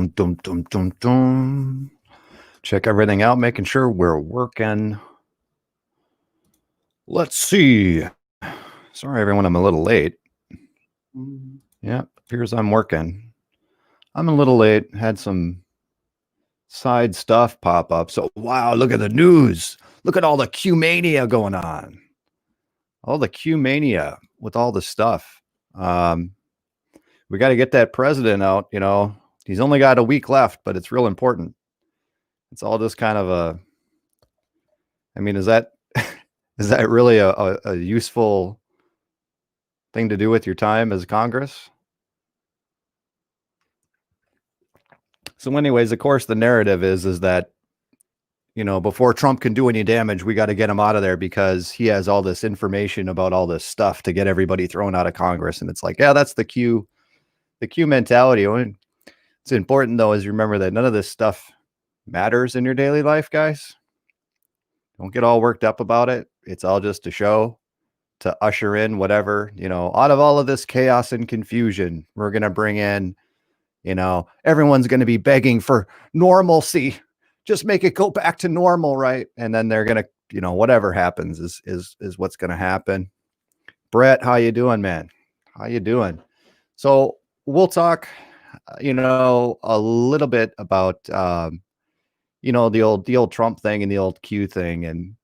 dum, dum, dum, dum, dum. Check everything out, making sure we're working. Let's see. Sorry, everyone, I'm a little late. Yeah, appears I'm working. I'm a little late. Had some side stuff pop up. So, wow, look at the news. Look at all the Q-mania going on. All the Q-mania with all the stuff. We got to get that president out. You know, he's only got a week left, but it's real important. It's all just kind of I mean, is that really a useful thing to do with your time as Congress? So anyways, of course, the narrative is that, you know, before Trump can do any damage, we got to get him out of there because he has all this information about all this stuff to get everybody thrown out of Congress. And it's like, yeah, that's the Q mentality. It's important, though, is remember that none of this stuff matters in your daily life, guys. Don't get all worked up about it. It's all just a show to usher in whatever, you know, out of all of this chaos and confusion, we're going to bring in, you know, everyone's going to be begging for normalcy. Just make it go back to normal, right? And then they're going to, you know, whatever happens is what's going to happen. Brett, how you doing, man? How you doing? So we'll talk, you know, a little bit about, you know, the old Trump thing and the old Q thing. And,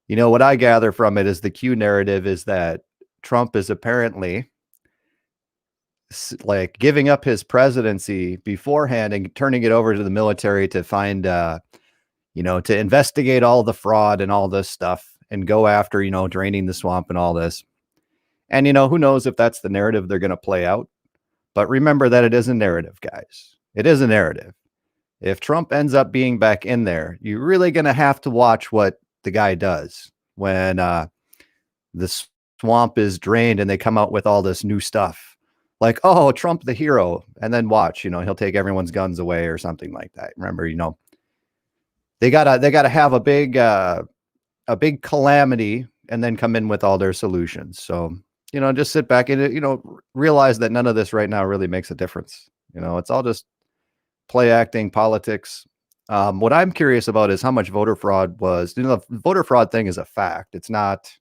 you know, what I gather from it is the Q narrative is that Trump is apparently like giving up his presidency beforehand and turning it over to the military to find, you know, to investigate all the fraud and all this stuff and go after, you know, draining the swamp and all this. And, you know, who knows if that's the narrative they're going to play out. But remember that it is a narrative, guys. It is a narrative. If Trump ends up being back in there, you're really going to have to watch what the guy does when the swamp is drained and they come out with all this new stuff. Like, oh, Trump the hero. And then watch, you know, he'll take everyone's guns away or something like that. Remember, you know, they gotta have a big calamity and then come in with all their solutions. So, you know, just sit back and, you know, realize that none of this right now really makes a difference. You know, it's all just play acting, politics. What I'm curious about is how much voter fraud was. You know, the voter fraud thing is a fact. It's not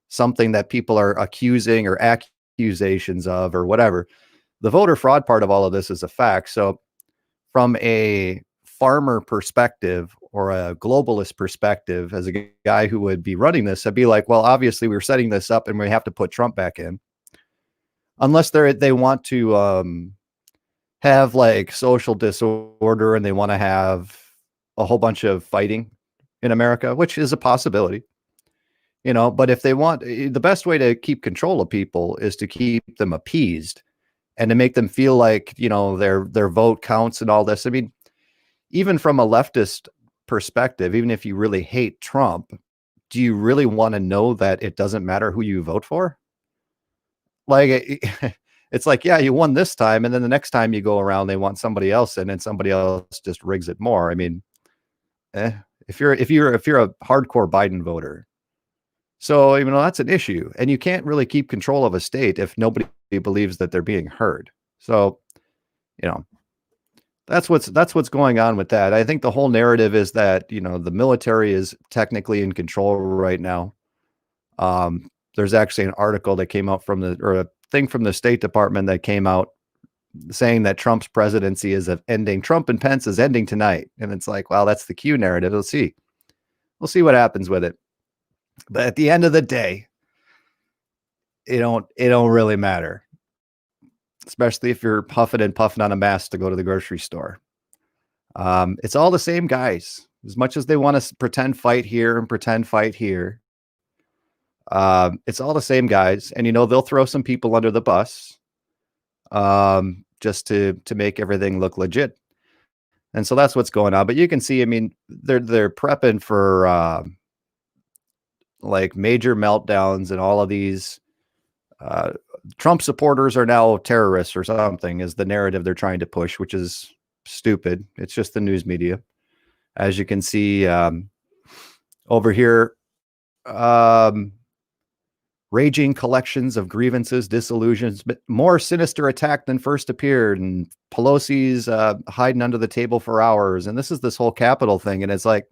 something that people are accusing or accusations of or whatever. The voter fraud part of all of this is a fact. So from a farmer perspective or a globalist perspective, as a guy who would be running this, I'd be like, well, obviously we're setting this up and we have to put Trump back in. Unless they want to have like social disorder and they want to have a whole bunch of fighting in America, which is a possibility. You know, but if they want, the best way to keep control of people is to keep them appeased and to make them feel like, you know, their vote counts and all this. I mean, even from a leftist perspective, even if you really hate Trump, do you really want to know that it doesn't matter who you vote for? Like, it's like, yeah, you won this time, and then the next time you go around, they want somebody else in, and somebody else just rigs it more. I mean, if you're a hardcore Biden voter, so, you know, that's an issue. And you can't really keep control of a state if nobody believes that they're being heard. So, you know, that's what's going on with that. I think the whole narrative is that, you know, the military is technically in control right now. There's actually an article that came out or a thing from the State Department that came out saying that Trump's presidency is ending. Trump and Pence is ending tonight. And it's like, well, that's the Q narrative. We'll see what happens with it. But at the end of the day, it don't really matter, especially if you're puffing and puffing on a mask to go to the grocery store. It's all the same guys. As much as they want to pretend fight here and pretend fight here, it's all the same guys. And, you know, they'll throw some people under the bus just to make everything look legit. And so that's what's going on. But you can see, I mean, they're prepping for like major meltdowns and all of these Trump supporters are now terrorists or something is the narrative they're trying to push, which is stupid. It's just the news media. As you can see over here, raging collections of grievances, disillusions, but more sinister attack than first appeared. And Pelosi's hiding under the table for hours. And this is this whole Capitol thing. And it's like,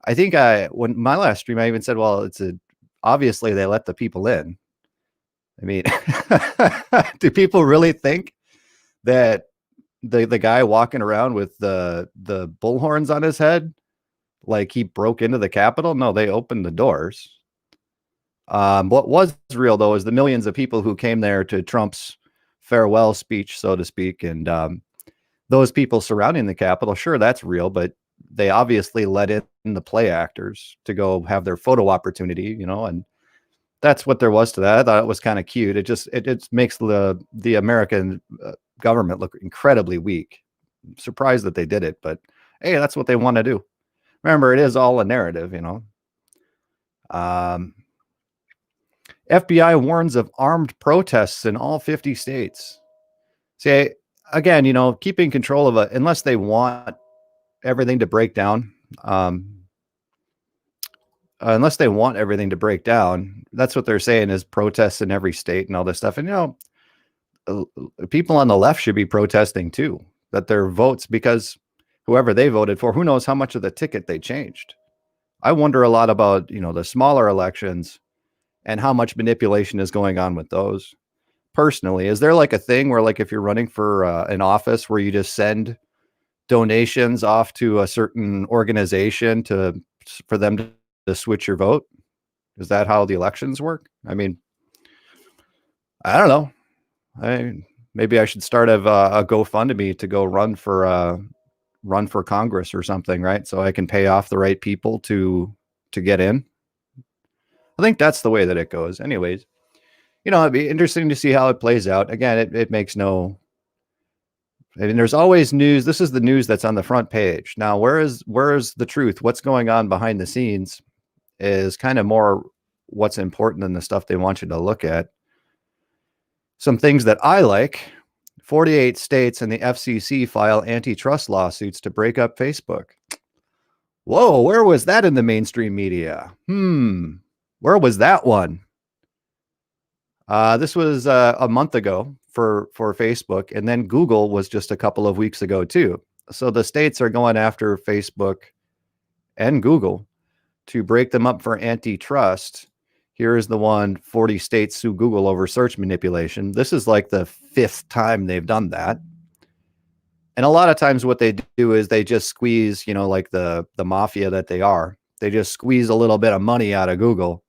I think when my last stream, I even said, well, obviously they let the people in. I mean, do people really think that the guy walking around with the bullhorns on his head, like he broke into the Capitol? No, they opened the doors. What was real, though, is the millions of people who came there to Trump's farewell speech, so to speak. And those people surrounding the Capitol, sure, that's real, but they obviously let in the play actors to go have their photo opportunity, and that's what there was to that. I thought it was kind of cute. It makes the American government look incredibly weak. I'm surprised that they did it, but hey, that's what they want to do. Remember, it is all a narrative, FBI warns of armed protests in all 50 states. See, again, keeping control of unless they want everything to break down, unless they want everything to break down, that's what they're saying is protests in every state and all this stuff. And, people on the left should be protesting too, that their votes, because whoever they voted for, who knows how much of the ticket they changed. I wonder a lot about, the smaller elections and how much manipulation is going on with those. Personally, is there like a thing where, like, if you're running for an office where you just send donations off to a certain organization for them to switch your vote? Is that how the elections work? I mean, I don't know. Maybe I should start a GoFundMe to go run for Congress or something, right? So I can pay off the right people to get in. I think that's the way that it goes. Anyways, it'd be interesting to see how it plays out. Again, it makes no. I mean, there's always news. This is the news that's on the front page. Now, where is the truth? What's going on behind the scenes is kind of more what's important than the stuff they want you to look at. Some things that I like: 48 states and the FCC file antitrust lawsuits to break up Facebook. Whoa, where was that in the mainstream media? Where was that one? This was a month ago for Facebook, and then Google was just a couple of weeks ago too. So the states are going after Facebook and Google to break them up for antitrust. Here is the one: 40 states sue Google over search manipulation. This is like the 5th time they've done that. And a lot of times what they do is they just squeeze, like the mafia that they are. They just squeeze a little bit of money out of Google,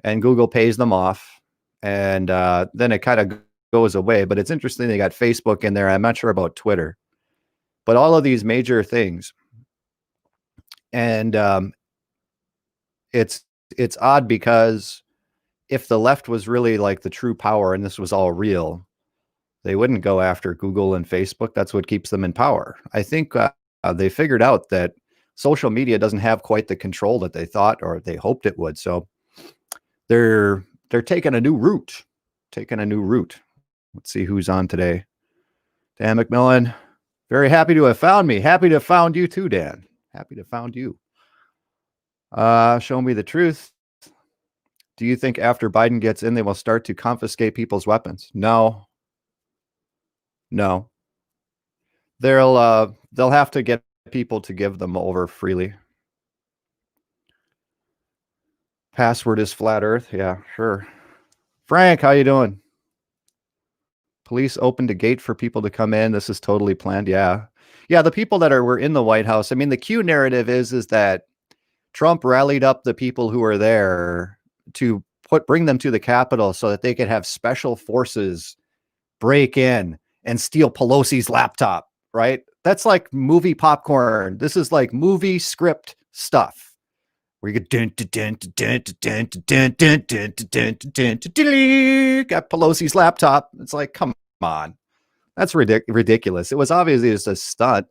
and Google pays them off. And then it kind of goes away. But it's interesting, they got Facebook in there. I'm not sure about Twitter. But all of these major things. And it's odd, because if the left was really like the true power and this was all real, they wouldn't go after Google and Facebook. That's what keeps them in power. I think they figured out that social media doesn't have quite the control that they thought or they hoped it would. So they're taking a new route. Let's see who's on today. Dan McMillan, very happy to have found me. Happy to have found you too, Dan. Happy to have found you. Show me the truth. Do you think after Biden gets in, they will start to confiscate people's weapons? No. They'll have to get people to give them over freely. Password is flat earth. Yeah, sure. Frank, how you doing? Police opened a gate for people to come in. This is totally planned. Yeah. The people that were in the White House. I mean, the Q narrative is that Trump rallied up the people who were there to bring them to the Capitol so that they could have special forces break in and steal Pelosi's laptop, right? That's like movie popcorn. This is like movie script stuff. Where you go got Pelosi's laptop. It's like, come on. That's ridiculous. It was obviously just a stunt,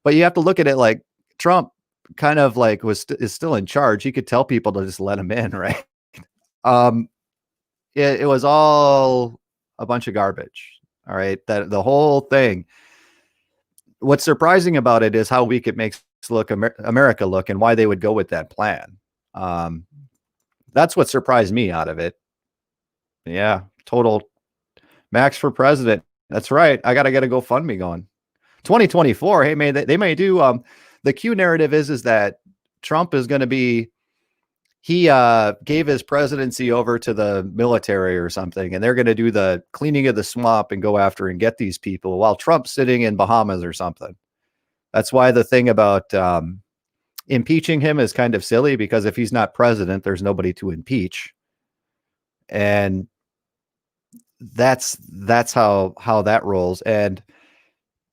but you have to look at it like Trump kind of like is still in charge. He could tell people to just let him in, right? It was all a bunch of garbage. All right. That the whole thing. What's surprising about it is how weak it makes America look, and why they would go with that plan. That's what surprised me out of it. Yeah, total Max for president. That's right. I gotta get a GoFundMe going. 2024. Hey man, they may do. The Q narrative is that Trump is going to be. He gave his presidency over to the military or something, and they're going to do the cleaning of the swamp and go after and get these people while Trump's sitting in Bahamas or something. That's why the thing about impeaching him is kind of silly, because if he's not president, there's nobody to impeach, and that's how that rolls. And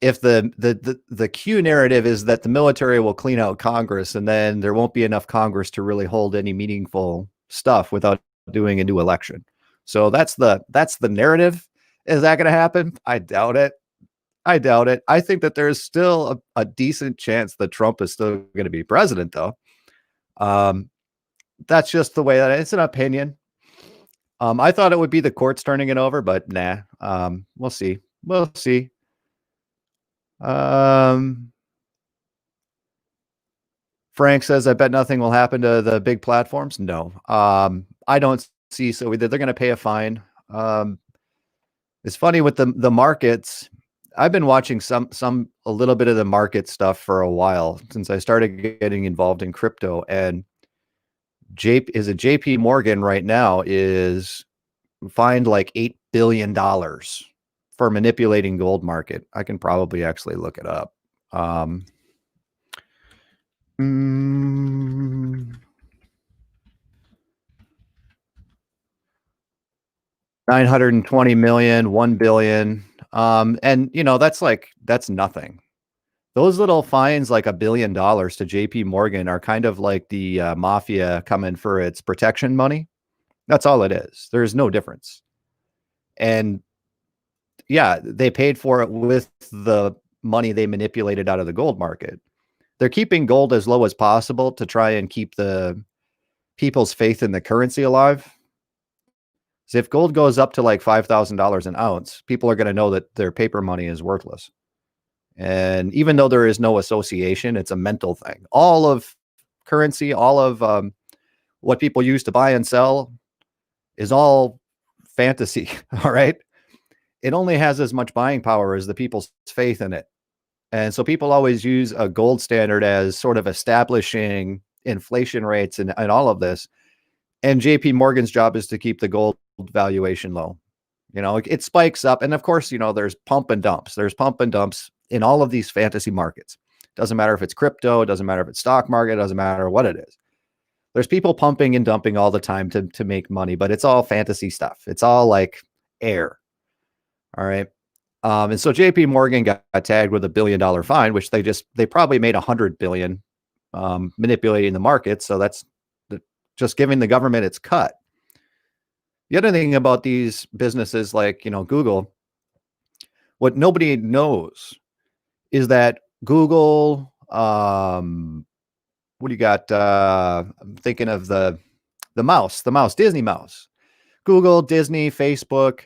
if the Q narrative is that the military will clean out Congress, and then there won't be enough Congress to really hold any meaningful stuff without doing a new election. So that's the narrative. Is that going to happen? I doubt it. I doubt it. I think that there's still a decent chance that Trump is still going to be president, though. That's just the way that it's an opinion. I thought it would be the courts turning it over, but nah. We'll see. We'll see. Frank says, I bet nothing will happen to the big platforms. No, I don't see. So they're going to pay a fine. It's funny with the markets. I've been watching a little bit of the market stuff for a while since I started getting involved in crypto, and JP Morgan right now is fined like $8 billion for manipulating gold market. I can probably actually look it up. 920 million, 1 billion. And that's nothing. Those little fines, like $1 billion to JP Morgan, are kind of like the mafia coming for its protection money. That's all it is. There's no difference. And yeah, they paid for it with the money they manipulated out of the gold market. They're keeping gold as low as possible to try and keep the people's faith in the currency alive. So if gold goes up to like $5,000 an ounce, people are going to know that their paper money is worthless. And even though there is no association, it's a mental thing. All of currency, all of what people use to buy and sell is all fantasy. All right. It only has as much buying power as the people's faith in it. And so people always use a gold standard as sort of establishing inflation rates and all of this. And JP Morgan's job is to keep the gold valuation low. It spikes up. And of course, there's pump and dumps. There's pump and dumps in all of these fantasy markets. Doesn't matter if it's crypto, it doesn't matter if it's stock market, it doesn't matter what it is. There's people pumping and dumping all the time to make money, but it's all fantasy stuff. It's all like air. All right. And so JP Morgan got tagged with $1 billion fine, which they probably made 100 billion manipulating the market. So that's just giving the government its cut. The other thing about these businesses like, Google, what nobody knows is that Google, what do you got? I'm thinking of the mouse, Disney mouse, Google, Disney, Facebook,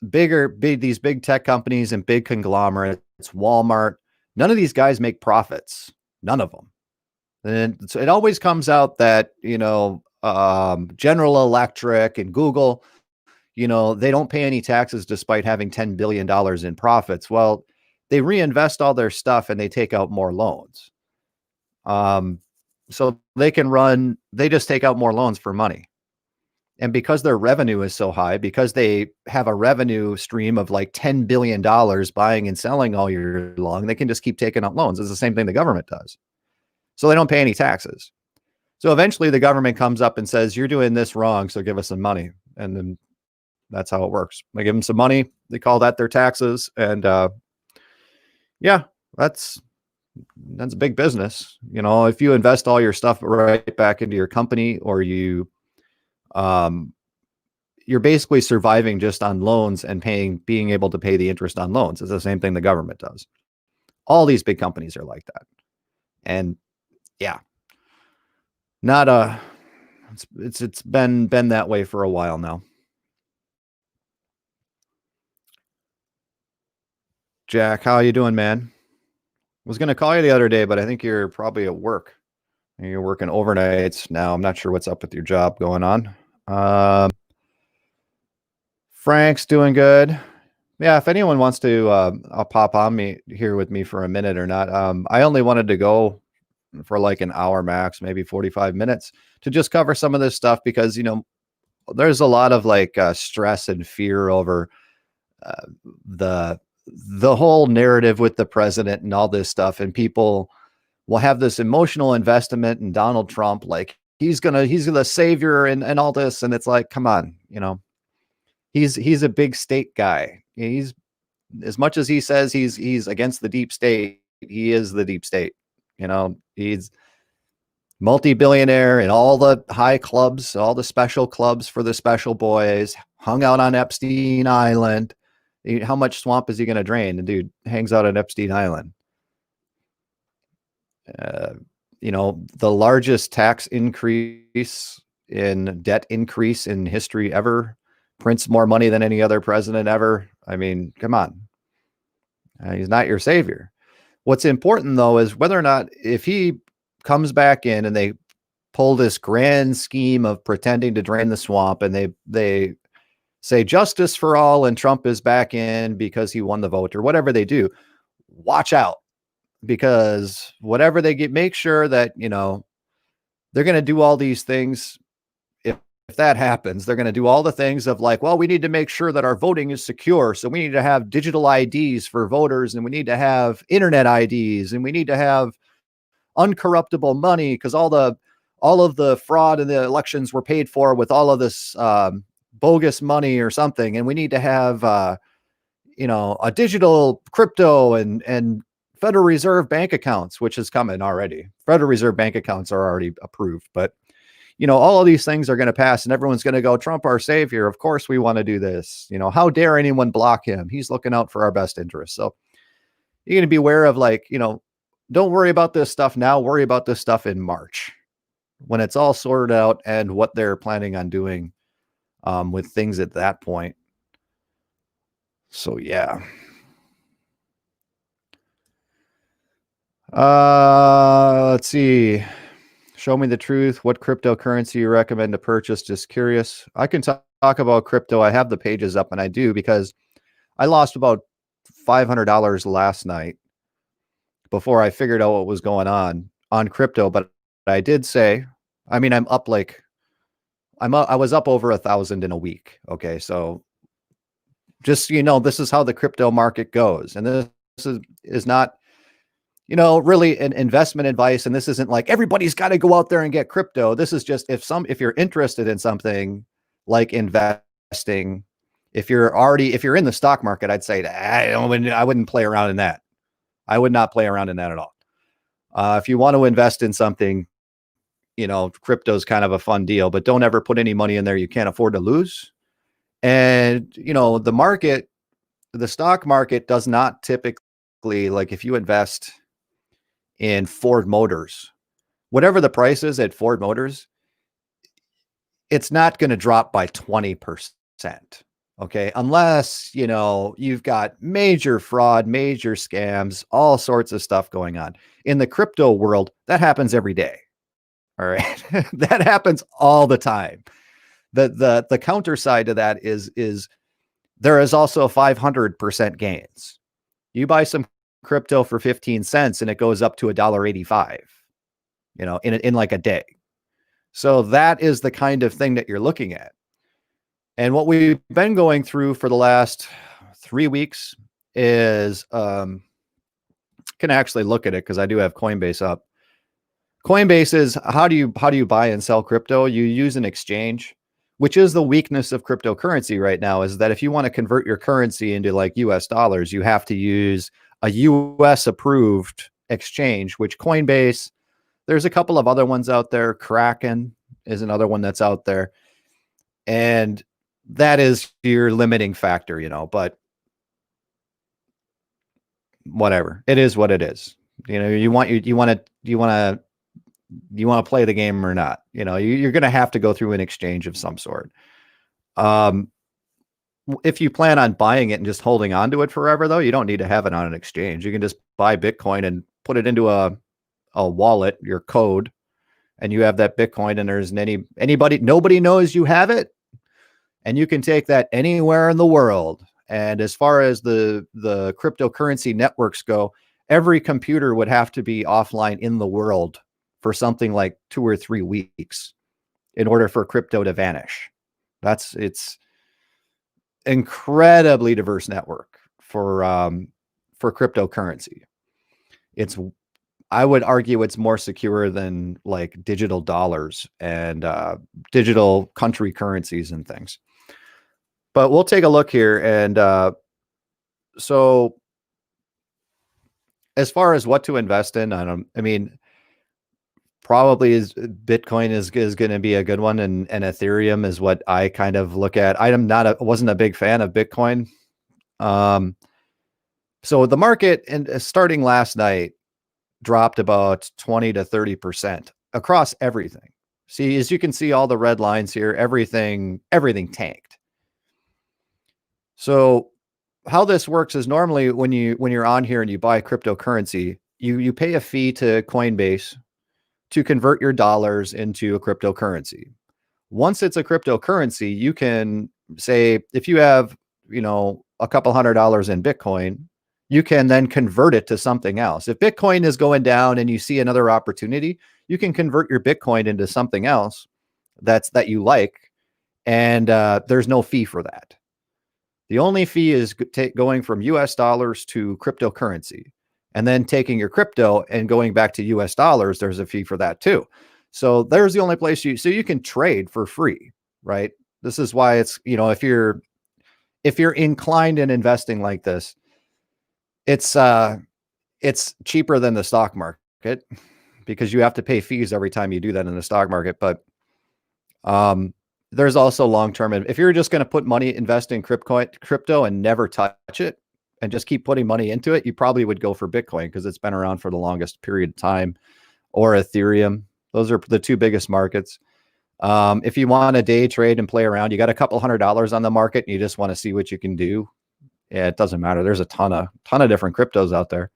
these big tech companies and big conglomerates, Walmart. None of these guys make profits. None of them. And so it always comes out that, General Electric and Google, they don't pay any taxes despite having $10 billion in profits. Well, they reinvest all their stuff and they take out more loans. So they just take out more loans for money. And because their revenue is so high, because they have a revenue stream of like $10 billion buying and selling all year long, they can just keep taking out loans. It's the same thing the government does. So they don't pay any taxes. So eventually the government comes up and says, you're doing this wrong, so give us some money. And then that's how it works. They give them some money. They call that their taxes. And yeah, that's big business. If you invest all your stuff right back into your company, or you're basically surviving just on loans and being able to pay the interest on loans. It's the same thing the government does. All these big companies are like that. And yeah, it's been that way for a while now. Jack, how you doing, man? Was going to call you the other day, but I think you're probably at work. You're working overnights now. I'm not sure what's up with your job going on. Frank's doing good. Yeah, if anyone wants to, I'll pop on me here with me for a minute or not. I only wanted to go for like an hour max, maybe 45 minutes to just cover some of this stuff because, there's a lot of like stress and fear over uh, the the whole narrative with the president and all this stuff, and people will have this emotional investment in Donald Trump, like he's the savior and all this, and it's like, come on, he's a big state guy. He's as much as he says he's against the deep state, he is the deep state. He's multi-billionaire in all the high clubs, all the special clubs for the special boys, hung out on Epstein Island. How much swamp is he going to drain? The dude hangs out on Epstein Island. The largest tax increase in debt increase in history ever, prints more money than any other president ever. I mean, come on. He's not your savior. What's important, though, is whether or not if he comes back in and they pull this grand scheme of pretending to drain the swamp and they say justice for all and Trump is back in because he won the vote or whatever they do, watch out, because whatever they get, make sure that, they're going to do all these things. If that happens, they're going to do all the things of like, well, we need to make sure that our voting is secure. So we need to have digital IDs for voters, and we need to have internet IDs, and we need to have uncorruptible money because all of the fraud in the elections were paid for with all of this bogus money or something. And we need to have, a digital crypto and Federal Reserve bank accounts, which is coming already. Federal Reserve bank accounts are already approved, but all of these things are going to pass and everyone's going to go, Trump, our savior. Of course we want to do this. How dare anyone block him? He's looking out for our best interests. So you're going to be aware of like, don't worry about this stuff now. Worry about this stuff in March when it's all sorted out and what they're planning on doing with things at that point. So, yeah. Let's see. Show me the truth. What cryptocurrency you recommend to purchase? Just curious. I can talk about crypto. I have the pages up, and I do because I lost about $500 last night before I figured out what was going on crypto. But I did say, I mean, I was up over 1,000 in a week. Okay. So just, this is how the crypto market goes. And this is not, really an investment advice. And this isn't like everybody's got to go out there and get crypto. This is just if you're interested in something like investing, if you're in the stock market, I'd say I wouldn't play around in that. I would not play around in that at all. If you want to invest in something, crypto is kind of a fun deal, but don't ever put any money in there you can't afford to lose. And, the stock market does not typically, like if you invest in Ford Motors, whatever the price is at Ford Motors, it's not going to drop by 20%. Okay. Unless, you've got major fraud, major scams, all sorts of stuff going on. In the crypto world, that happens every day. All right. That happens all the time. The counter side to that is there is also 500% gains. You buy some crypto for 15 cents and it goes up to $1.85, in like a day. So that is the kind of thing that you're looking at. And what we've been going through for the last 3 weeks is, can actually look at it because I do have Coinbase up. Coinbase is how do you buy and sell crypto? You use an exchange, which is the weakness of cryptocurrency right now, is that if you want to convert your currency into like US dollars, you have to use a US approved exchange, which Coinbase, there's a couple of other ones out there. Kraken is another one that's out there. And that is your limiting factor, but whatever. It is what it is. You want to play the game or not. You're going to have to go through an exchange of some sort. If you plan on buying it and just holding on to it forever, though, you don't need to have it on an exchange. You can just buy Bitcoin and put it into a wallet, your code, and you have that Bitcoin, and there's nobody knows you have it. and you can take that anywhere in the world. And as far as the cryptocurrency networks go, every computer would have to be offline in the world for something like 2 or 3 weeks in order for crypto to vanish. It's incredibly diverse network for cryptocurrency. It's I would argue it's more secure than like digital dollars and digital country currencies and things. But we'll take a look here. And so as far as what to invest in, I mean, probably is Bitcoin is going to be a good one, and Ethereum is what I kind of look at. Wasn't a big fan of Bitcoin. So the market and starting last night dropped about 20 to 30% across everything. See, as you can see, all the red lines here, everything tanked. So how this works is normally when you're on here and you buy cryptocurrency, you pay a fee to Coinbase to convert your dollars into a cryptocurrency. Once it's a cryptocurrency, you can say, if you have, a couple $100 in Bitcoin, you can then convert it to something else. If Bitcoin is going down and you see another opportunity, you can convert your Bitcoin into something else that you like, and there's no fee for that. The only fee is going from US dollars to cryptocurrency, and then taking your crypto and going back to US dollars. There's a fee for that too. So there's the only place you can trade for free, right? This is why it's, if you're inclined in investing like this, it's cheaper than the stock market because you have to pay fees every time you do that in the stock market. But there's also long-term. If you're just going to put money, invest in crypto and never touch it and just keep putting money into it, you probably would go for Bitcoin because it's been around for the longest period of time, or Ethereum. Those are the two biggest markets. If you want to day trade and play around, you got a couple $100 on the market and you just want to see what you can do. Yeah, it doesn't matter. There's a ton of different cryptos out there,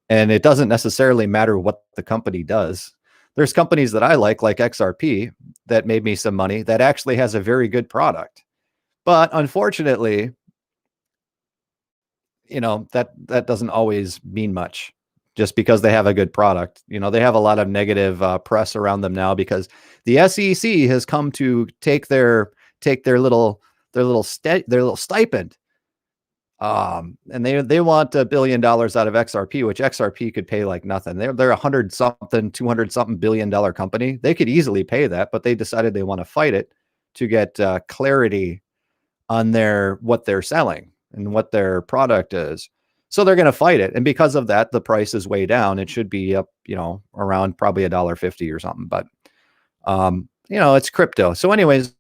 and it doesn't necessarily matter what the company does. There's companies that I like XRP, that made me some money, that actually has a very good product. But unfortunately, that doesn't always mean much just because they have a good product. They have a lot of negative press around them now because the SEC has come to take their little stipend. And they want $1 billion out of XRP, which XRP could pay like nothing. They're 100 something, 200 something $1 billion company. They could easily pay that, but they decided they want to fight it to get clarity on what they're selling and what their product is. So they're going to fight it. And because of that, the price is way down. It should be up, around probably $1.50 or something, but it's crypto. So anyways,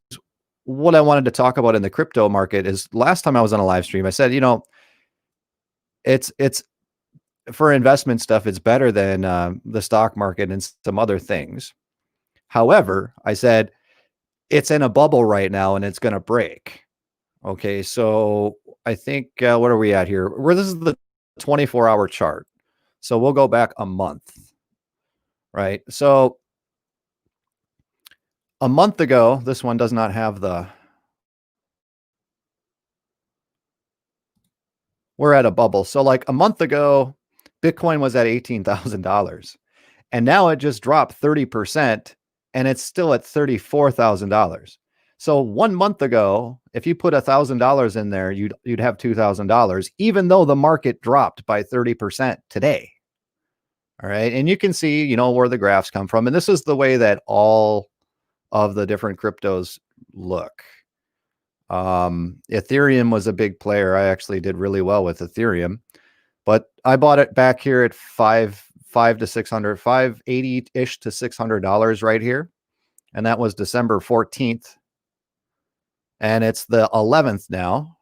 what I wanted to talk about in the crypto market is, last time I was on a live stream, I said, it's for investment stuff, it's better than the stock market and some other things. However, I said it's in a bubble right now and it's going to break. Okay, so I think what are we at here? This is the 24-hour chart. So we'll go back a month, right? So a month ago, this one does not have we're at a bubble. So like a month ago, Bitcoin was at $18,000, and now it just dropped 30% and it's still at $34,000. So 1 month ago, if you put $1,000 in there, you'd have $2,000, even though the market dropped by 30% today. All right. And you can see, where the graphs come from. And this is the way that all of the different cryptos look. Ethereum was a big player. I actually did really well with Ethereum, but I bought it back here at $580 to $600 right here. And that was December 14th. And it's the 11th now,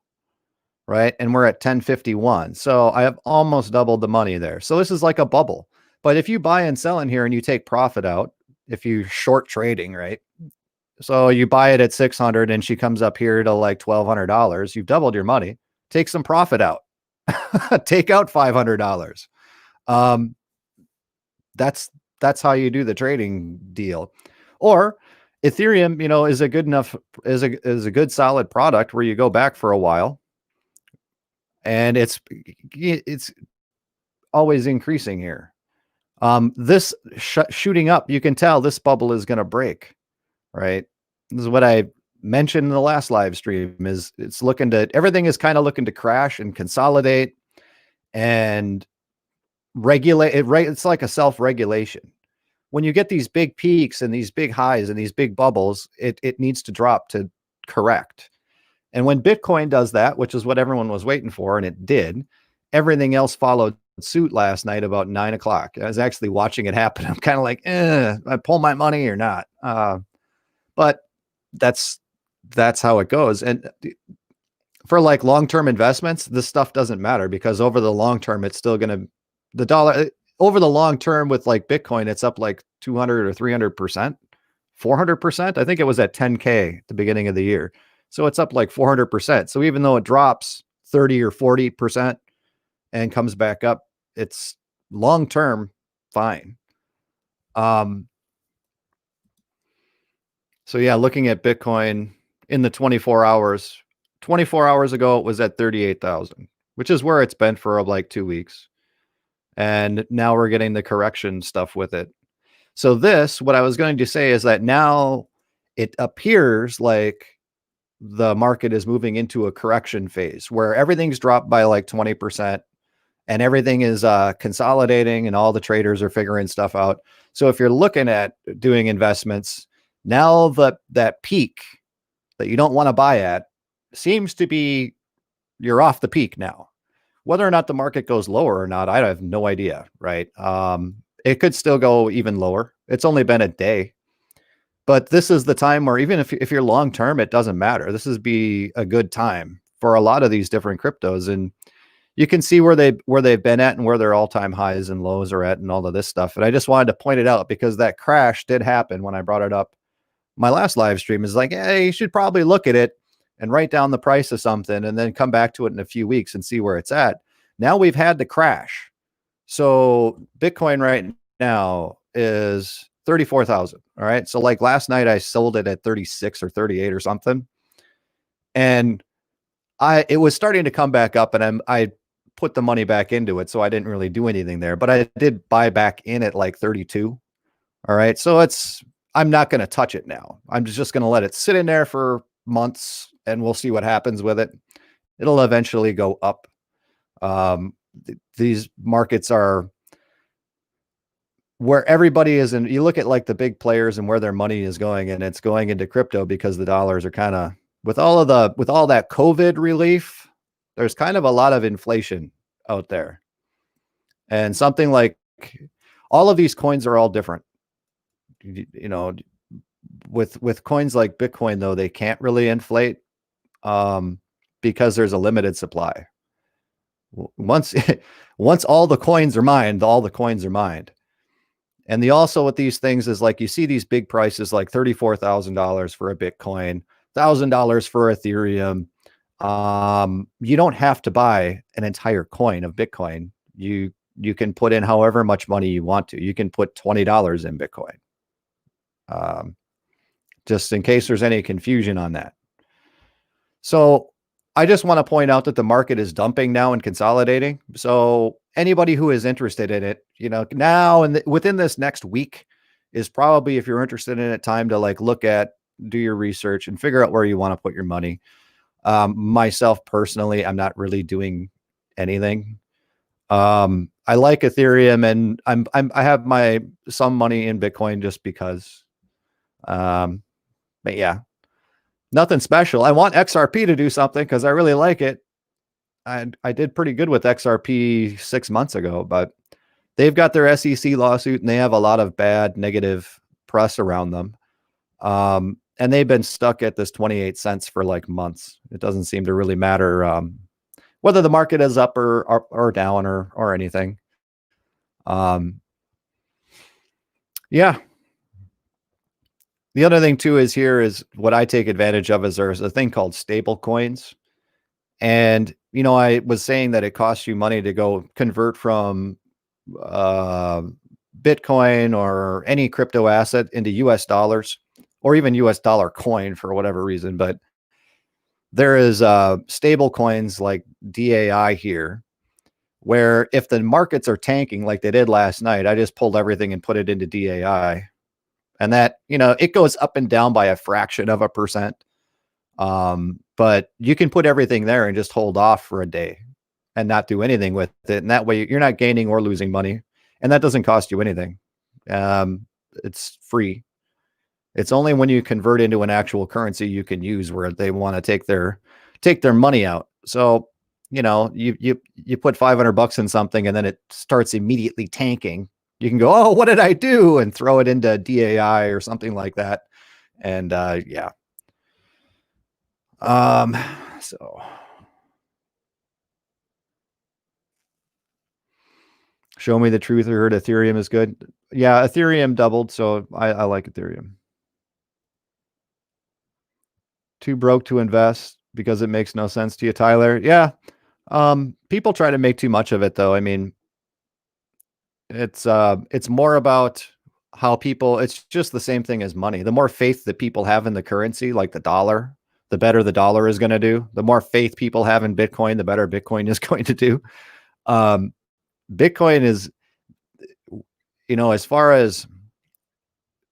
right? And we're at 1051. So I have almost doubled the money there. So this is like a bubble. But if you buy and sell in here and you take profit out, if you short trading, right? So you buy it at 600 and she comes up here to like $1,200. You've doubled your money. Take some profit out. Take out $500. That's how you do the trading deal. Or Ethereum, is a good enough is a good solid product where you go back for a while, and it's always increasing here. This shooting up, you can tell this bubble is going to break, right? This is what I mentioned in the last live stream. Is everything is kind of looking to crash and consolidate and regulate it, right? It's like a self-regulation. When you get these big peaks and these big highs and these big bubbles, it needs to drop to correct. And when Bitcoin does that, which is what everyone was waiting for, and it did, everything else followed suit last night about 9 o'clock. I was actually watching it happen. I'm kind of like, I pull my money or not. But that's how it goes. And for like long-term investments, this stuff doesn't matter, because over the long term, it's still going to, the dollar over the long term with like Bitcoin, it's up like 200 or 300%, 400%. I think it was at 10K at the beginning of the year. So it's up like 400%. So even though it drops 30 or 40% and comes back up, it's long term fine. So yeah, looking at Bitcoin in the 24 hours ago, it was at 38,000, which is where it's been for like 2 weeks. And now we're getting the correction stuff with it. So what I was going to say is that now it appears like the market is moving into a correction phase where everything's dropped by like 20% and everything is consolidating and all the traders are figuring stuff out. So if you're looking at doing investments, now that peak that you don't want to buy at seems to be, you're off the peak now. Whether or not the market goes lower or not, I have no idea, right? It could still go even lower. It's only been a day. But this is the time where even if you're long term, it doesn't matter. This is be a good time for a lot of these different cryptos, and you can see where they've been at and where their all-time highs and lows are at and all of this stuff. And I just wanted to point it out because that crash did happen when I brought it up. My last live stream is like, hey, you should probably look at it and write down the price of something and then come back to it in a few weeks and see where it's at. Now we've had the crash. So Bitcoin right now is 34,000. All right. So like last night I sold it at 36 or 38 or something. And it was starting to come back up, and I put the money back into it. So I didn't really do anything there, but I did buy back in at like 32. All right. So I'm not going to touch it now. I'm just going to let it sit in there for months and we'll see what happens with it. It'll eventually go up. These markets are where everybody is in. You look at like the big players and where their money is going, and it's going into crypto because the dollars are kind of, with all that COVID relief, there's kind of a lot of inflation out there. And something like all of these coins are all different. With coins like Bitcoin, though, they can't really inflate because there's a limited supply. Once all the coins are mined, all the coins are mined. And also with these things is like, you see these big prices like $34,000 for a Bitcoin, $1,000 for Ethereum. You don't have to buy an entire coin of Bitcoin. You can put in however much money you want to. You can put $20 in Bitcoin. Just in case there's any confusion on that. So I just want to point out that the market is dumping now and consolidating. So anybody who is interested in it, now and within this next week is probably, if you're interested in it, time to like look at, do your research and figure out where you want to put your money. Myself personally, I'm not really doing anything. I like Ethereum, and I have some money in Bitcoin just because. But yeah, nothing special. I want XRP to do something because I really like it. I did pretty good with XRP 6 months ago, but they've got their SEC lawsuit and they have a lot of bad negative press around them. And they've been stuck at this 28 cents for like months. It doesn't seem to really matter whether the market is up or down or anything. Yeah. The other thing too is what I take advantage of is there's a thing called stable coins. And, I was saying that it costs you money to go convert from Bitcoin or any crypto asset into US dollars or even US dollar coin for whatever reason. But there is stable coins like DAI here, where if the markets are tanking like they did last night, I just pulled everything and put it into DAI. And that, it goes up and down by a fraction of a percent. But you can put everything there and just hold off for a day and not do anything with it. And that way you're not gaining or losing money. And that doesn't cost you anything. It's free. It's only when you convert into an actual currency you can use where they want to take their money out. So, you put $500 in something and then it starts immediately tanking. You can go, oh, what did I do? And throw it into DAI or something like that. And yeah. So show me the truth. I heard Ethereum is good. Yeah, Ethereum doubled, so I like Ethereum. Too broke to invest because it makes no sense to you, Tyler. Yeah. People try to make too much of it though. I mean, it's more about how people, it's just the same thing as money. The more faith that people have in the currency, like the dollar, the better the dollar is going to do. The more faith people have in Bitcoin, the better Bitcoin is going to do. Bitcoin is, as far as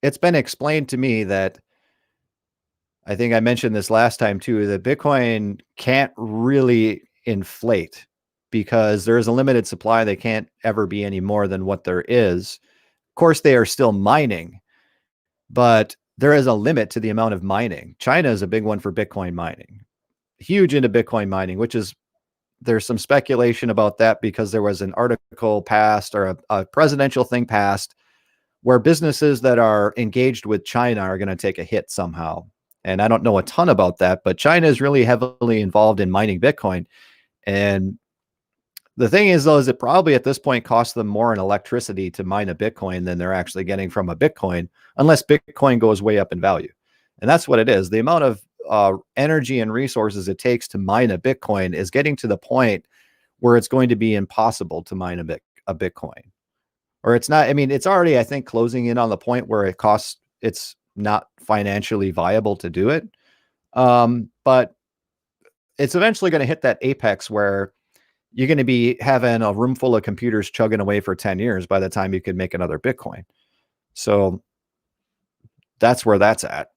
it's been explained to me that, I think I mentioned this last time too, that Bitcoin can't really inflate because there is a limited supply. They can't ever be any more than what there is. Of course, they are still mining, but there is a limit to the amount of mining. China is a big one for Bitcoin mining, huge into Bitcoin mining, which is, there's some speculation about that because there was an article passed or a presidential thing passed where businesses that are engaged with China are going to take a hit somehow. And I don't know a ton about that, but China is really heavily involved in mining Bitcoin. And the thing is, though, is it probably at this point costs them more in electricity to mine a Bitcoin than they're actually getting from a Bitcoin, unless Bitcoin goes way up in value. And that's what it is. The amount of energy and resources it takes to mine a Bitcoin is getting to the point where it's going to be impossible to mine a Bitcoin. Or it's not, I mean, it's already, I think, closing in on the point where it's not financially viable to do it. But it's eventually going to hit that apex where you're going to be having a room full of computers chugging away for 10 years by the time you could make another Bitcoin. So that's where that's at.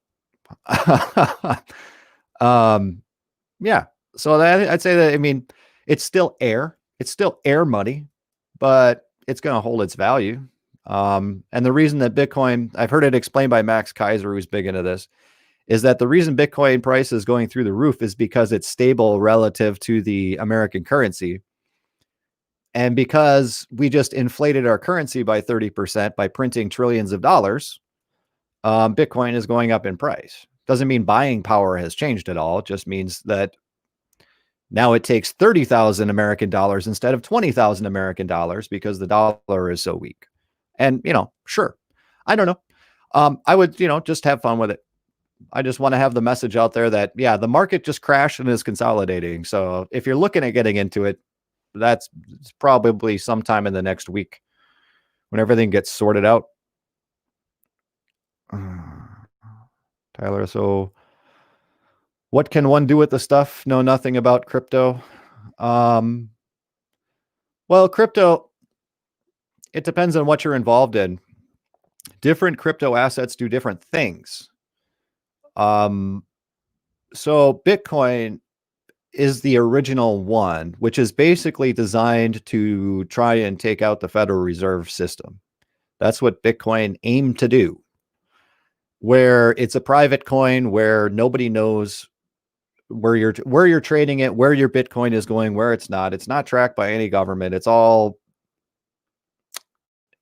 Yeah. So I'd say that, I mean, it's still air money, but it's going to hold its value. And the reason that Bitcoin, I've heard it explained by Max Kaiser, who's big into this, is that the reason Bitcoin price is going through the roof is because it's stable relative to the American currency. And because we just inflated our currency by 30% by printing trillions of dollars, Bitcoin is going up in price. Doesn't mean buying power has changed at all. It just means that now it takes 30,000 American dollars instead of 20,000 American dollars because the dollar is so weak. And, sure. I don't know. I would, just have fun with it. I just want to have the message out there that, yeah, the market just crashed and is consolidating. So if you're looking at getting into it, that's probably sometime in the next week when everything gets sorted out. Tyler, so what can one do with the stuff? Know nothing about crypto. Well, crypto, it depends on what you're involved in. Different crypto assets do different things. So Bitcoin is the original one, which is basically designed to try and take out the Federal Reserve System. That's what Bitcoin aimed to do, where it's a private coin where nobody knows where you're trading it, where your Bitcoin is going, where it's not. It's not tracked by any government. It's all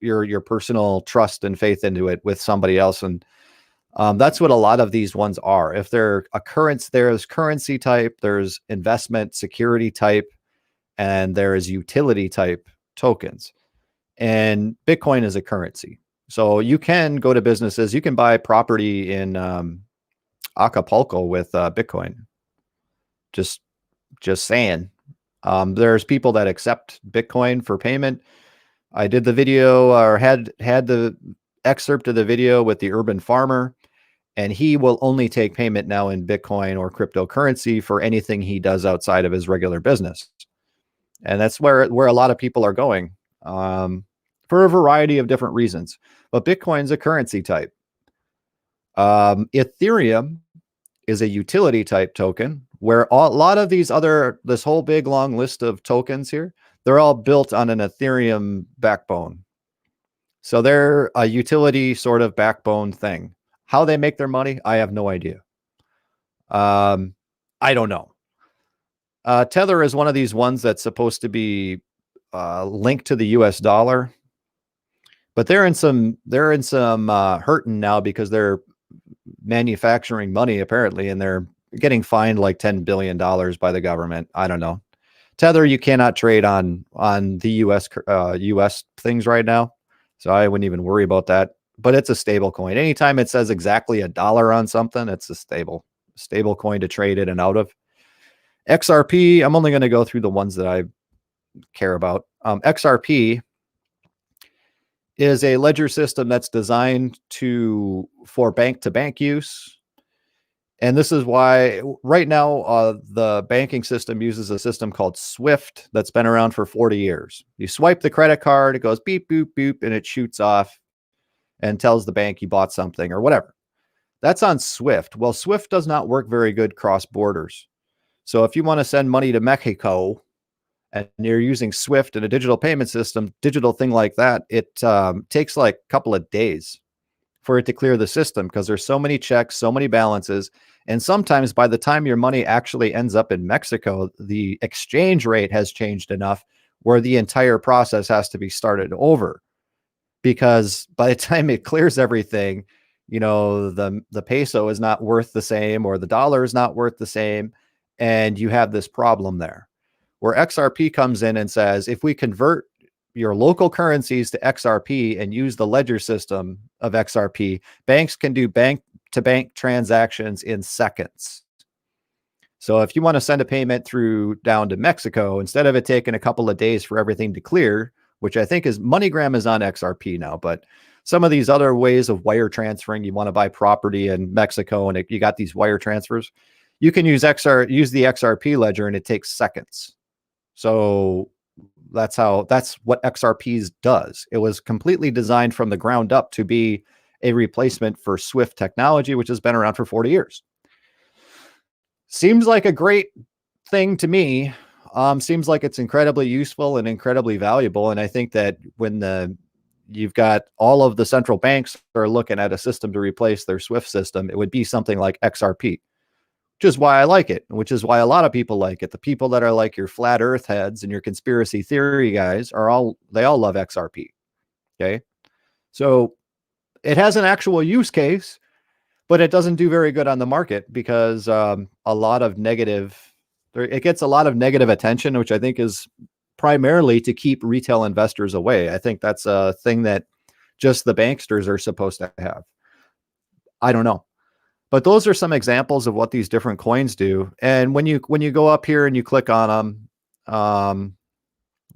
your personal trust and faith into it with somebody else. And that's what a lot of these ones are. If they're there's currency type, there's investment security type, and there is utility type tokens. And Bitcoin is a currency. So you can go to businesses, you can buy property in Acapulco with Bitcoin. Just saying. There's people that accept Bitcoin for payment. I did the video or had the excerpt of the video with the urban farmer. and he will only take payment now in Bitcoin or cryptocurrency for anything he does outside of his regular business. And that's where a lot of people are going, for a variety of different reasons. But Bitcoin's a currency type. Ethereum is a utility type token, where a lot of this whole big long list of tokens here, they're all built on an Ethereum backbone. So they're a utility sort of backbone thing. How they make their money, I have no idea. I don't know. Tether is one of these ones that's supposed to be linked to the US dollar, but they're in some hurting now because they're manufacturing money apparently, and they're getting fined like $10 billion by the government. I don't know. Tether, you cannot trade on the US things right now, so I wouldn't even worry about that. But it's a stable coin. Anytime it says exactly $1 on something, it's a stable coin to trade in and out of. XRP, I'm only going to go through the ones that I care about. XRP is a ledger system that's designed for bank-to-bank use. And this is why right now the banking system uses a system called SWIFT that's been around for 40 years. You swipe the credit card, it goes beep, boop, boop, and it shoots off and tells the bank you bought something or whatever. That's on SWIFT. Well, SWIFT does not work very good cross borders. So if you want to send money to Mexico and you're using SWIFT and a digital payment system, digital thing like that, it takes like a couple of days for it to clear the system because there's so many checks, so many balances. And sometimes by the time your money actually ends up in Mexico, the exchange rate has changed enough where the entire process has to be started over. Because by the time it clears everything, the peso is not worth the same, or the dollar is not worth the same. And you have this problem there where XRP comes in and says, if we convert your local currencies to XRP and use the ledger system of XRP, banks can do bank-to-bank transactions in seconds. So if you want to send a payment down to Mexico, instead of it taking a couple of days for everything to clear, which I think is MoneyGram is on XRP now, but some of these other ways of wire transferring, you want to buy property in Mexico and you got these wire transfers, you can use the XRP ledger and it takes seconds. So that's what XRP does. It was completely designed from the ground up to be a replacement for SWIFT technology, which has been around for 40 years. Seems like a great thing to me. Seems like it's incredibly useful and incredibly valuable. And I think that when you've got all of the central banks are looking at a system to replace their SWIFT system, it would be something like XRP, which is why I like it, which is why a lot of people like it. The people that are like your flat earth heads and your conspiracy theory guys they all love XRP. Okay. So it has an actual use case, but it doesn't do very good on the market because it gets a lot of negative attention, which I think is primarily to keep retail investors away. I think that's a thing that just the banksters are supposed to have. I don't know. But those are some examples of what these different coins do. And when you go up here and you click on them,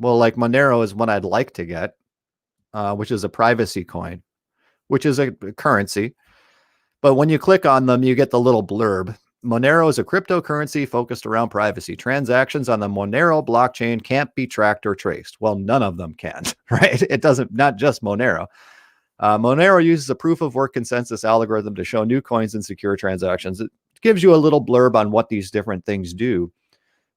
well, like Monero is one I'd like to get, which is a privacy coin, which is a currency. But when you click on them, you get the little blurb. Monero is a cryptocurrency focused around privacy. Transactions on the Monero blockchain can't be tracked or traced. Well, none of them can, right? It doesn't, not just Monero. Monero uses a proof of work consensus algorithm to show new coins and secure transactions. It gives you a little blurb on what these different things do.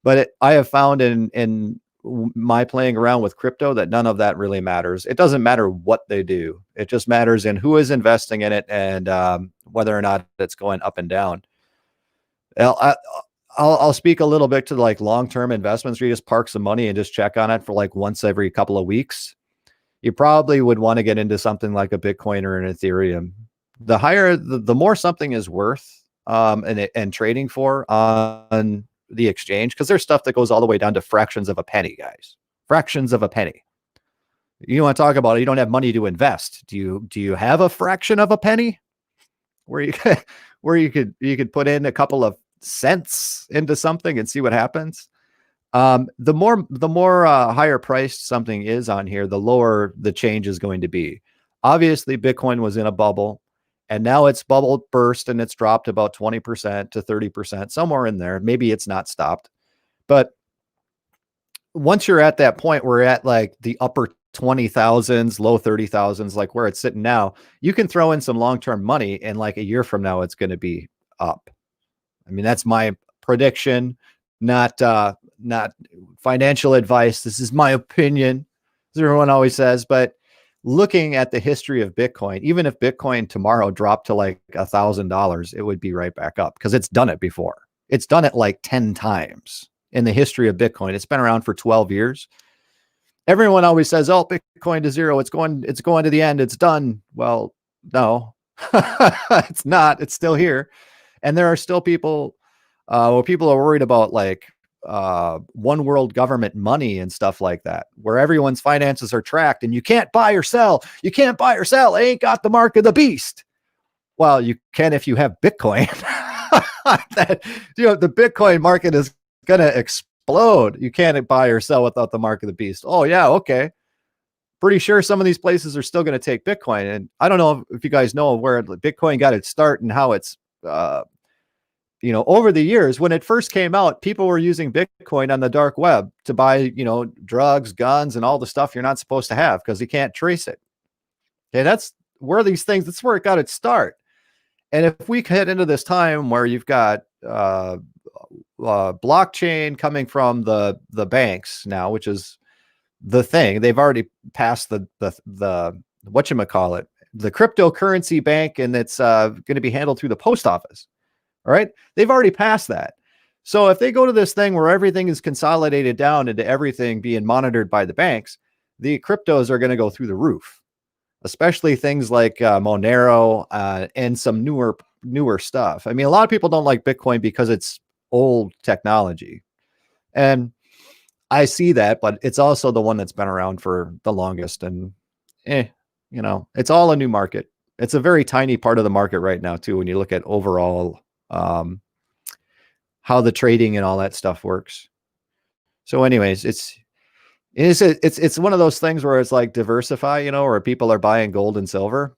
But I have found in my playing around with crypto that none of that really matters. It doesn't matter what they do. It just matters in who is investing in it and whether or not it's going up and down. I'll speak a little bit to like long-term investments where you just park some money and just check on it for like once every couple of weeks. You probably would want to get into something like a Bitcoin or an Ethereum. The higher, the more something is worth and trading for on the exchange, because there's stuff that goes all the way down to fractions of a penny, guys. Fractions of a penny. You want to talk about it? You don't have money to invest. Do you have a fraction of a penny where you could put in a couple of cents into something and see what happens? The more higher priced something is on here, the lower the change is going to be. Obviously, Bitcoin was in a bubble, And now it's bubble burst and it's dropped about 20% to 30%, somewhere in there. Maybe it's not stopped. But once you're at that point, we're at like the upper 20,000s, low 30,000s, like where it's sitting now, you can throw in some long-term money and like a year from now, it's going to be up. I mean, that's my prediction, not financial advice. This is my opinion, as everyone always says. But looking at the history of Bitcoin, even if Bitcoin tomorrow dropped to like $1,000, it would be right back up because it's done it before. It's done it like 10 times in the history of Bitcoin. It's been around for 12 years. Everyone always says, "Oh, Bitcoin to zero. It's going to the end. It's done." Well, no, it's not. It's still here. And there are still people, people are worried about like one world government money and stuff like that, where everyone's finances are tracked and you can't buy or sell. You can't buy or sell. It ain't got the mark of the beast. Well, you can if you have Bitcoin. That, the Bitcoin market is going to explode. You can't buy or sell without the mark of the beast. Oh, yeah. Okay. Pretty sure some of these places are still going to take Bitcoin. And I don't know if you guys know where Bitcoin got its start and how it's, over the years, when it first came out, people were using Bitcoin on the dark web to buy, drugs, guns, and all the stuff you're not supposed to have because you can't trace it. Okay. That's where it got its start. And if we head into this time where you've got blockchain coming from the banks now, which is the thing, they've already passed the whatchamacallit, the cryptocurrency bank, and it's going to be handled through the post office. All right. They've already passed that. So if they go to this thing where everything is consolidated down into everything being monitored by the banks, the cryptos are going to go through the roof. Especially things like Monero and some newer stuff. I mean, a lot of people don't like Bitcoin because it's old technology. And I see that, but it's also the one that's been around for the longest. And, it's all a new market. It's a very tiny part of the market right now, too, when you look at overall how the trading and all that stuff works. So anyways, it's one of those things where it's like diversify, where people are buying gold and silver.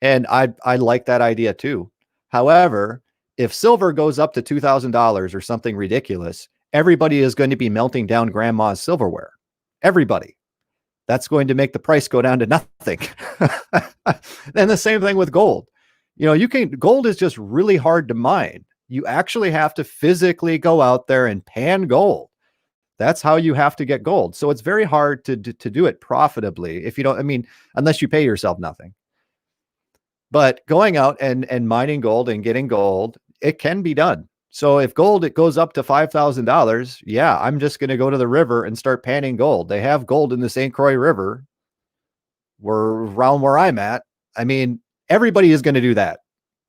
And I like that idea too. However, if silver goes up to $2,000 or something ridiculous, everybody is going to be melting down grandma's silverware. Everybody. That's going to make the price go down to nothing. And the same thing with gold. Gold is just really hard to mine. You actually have to physically go out there and pan gold. That's how you have to get gold. So it's very hard to do it profitably if you don't, unless you pay yourself nothing. But going out and mining gold and getting gold, it can be done. So if it goes up to $5,000, yeah, I'm just going to go to the river and start panning gold. They have gold in the St. Croix River. We're around where I'm at. Everybody is going to do that.